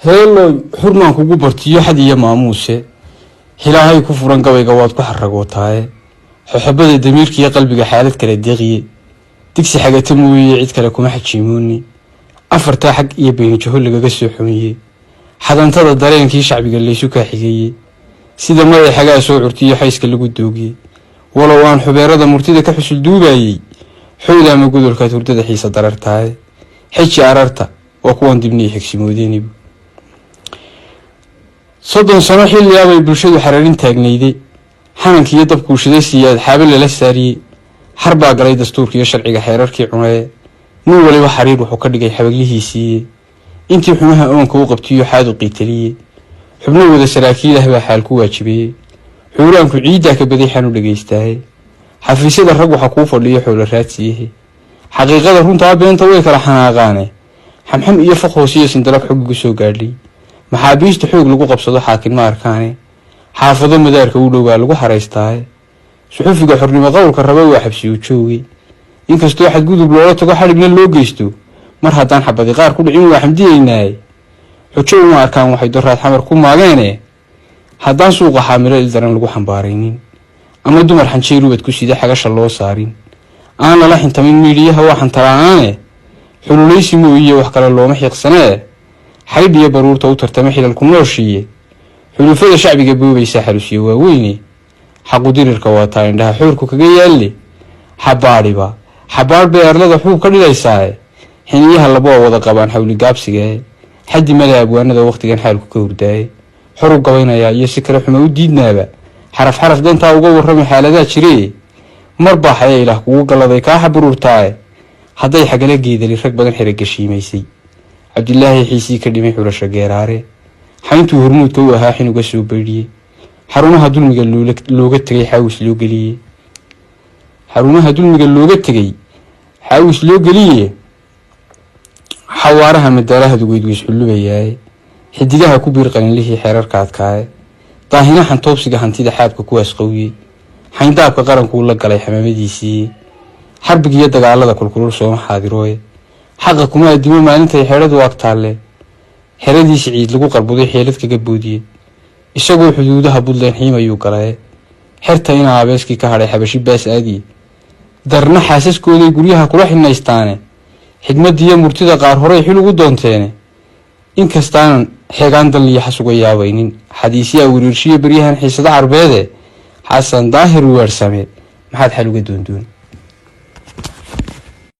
هلو حرمان كوكو برتيو حدي ماموسه هلاهي كفران قويقا واد كحرقوتاي حبدا دميرك يا قلبك حالت كلا ديغي تكسي حاجه تموي عيد كلا كما حجيموني afarta xaq iyo been jahul laga soo xumiyay xadantada dareenkii shacbiga leesu ka xigay sida madaxaga soo curtiyo xayska lagu doogiyay walaw aan xubeerada murtida ka xusul duubayay xooda ma gudulka turdada xiisa darartaay xiji ararta oo kuwan dibnii xigsiimoodeenib soddon sano xilli ay bulshadu xararin taagnayday xanankii dabku shiday siyaad xaabal la saariyay harba galay dastuurkii sharciga xeerarkii cunay من ولي وحرير وحكر لقي حبقليه سي انتي حماها اونك وقبتيو حادو قيتليه حبنو وذا سراكي لهبا حالكو واجبيه حولانكو عيدا كبدي حانو لقيستاهي حفيسيدا الرقو حقوفا ليه حول الراتسيه حقيقة هون طابين طويك رحنا اغاني حمحم ايه فقوسيه سندراب حقوقو سو قادلي محابيش تحوق لقو قبصدو حاكين ما اركاني حافظو مدارك ولوغا لقو حريستاهي سحوفيقو حرنما قولك الرباوي حبسيو تشوغي inkastoo waxad gudub loola tago xalibna loo geysto mar haddaan xabadi qaar ku dhicin waa xamdiyeynay xujo uma arkaan waxay dooraad xamar ku maageene haddaan suuqa xaamilo daran lagu xambaaraynin ama dumar xanjeer ubad ku sida xagasha loo saarin aan la xintamin miidiyaha waxan taraanaane xululaysi mooyee wax kale looma xiiqsanee xaydiya baruurta u tartama xilal ku nooshiye xulufada shacbiga boobaysa xarusiyo waaweyne xaqu dirirka waa taa indhaha xoorku kaga yaalle xabaariba xabaar bay arlada xub ka dhigaysaa xiniyaha laba wada qabaan xawli gaabsiga xaddi mala abwaanada waqtigan xaalku ka hurdaay xorub gabaynaya iyo si kale xumo u diidnaaba xaraf danta uga warramay xaalada jirey marba xayay ilaah kugu galaday ka xabururtaay haday xagala geedali rag badan xira gashiimaysay Abdullaahi xiisi ka dhimay xulasha geeraare xayntu hormuudka u ahaa xinuga soo beeriyay xarumaha dulmiga looga tagay xawis loo galiyay حرمها دول لوغا تغي حاوس لو غليه حوارها مدارها دويد ويسخلوبياي xiddigaha ku biir qalin lixii xeerarka adkaay taahina xantoobsiga hantida xaabka kuwaas qowiyay xayndaabka qaranku la galay xamaamadiisii xarbigiyo dagaalada kulkulul soo xaadirooy xaqa kuma adimo maalinta xeeradu waqtaale xeradiisi ciid lagu qarbuday xeelad kaga boodiyay isagoo xuduudaha Puntland xiimayuu galay xirtayna abeeski ka haray xabashi baas aadi darna xaasaskooda guryaha kula xinaystaane xigmadiyo murtida qaar hore xil ugu doonteene in kastaan xeegan dal iyo xasuga yaabaynin xadiisiya wariirshiye bariyahan xiisada carbeede xasan daahir weersame maxaad xal uga doondoon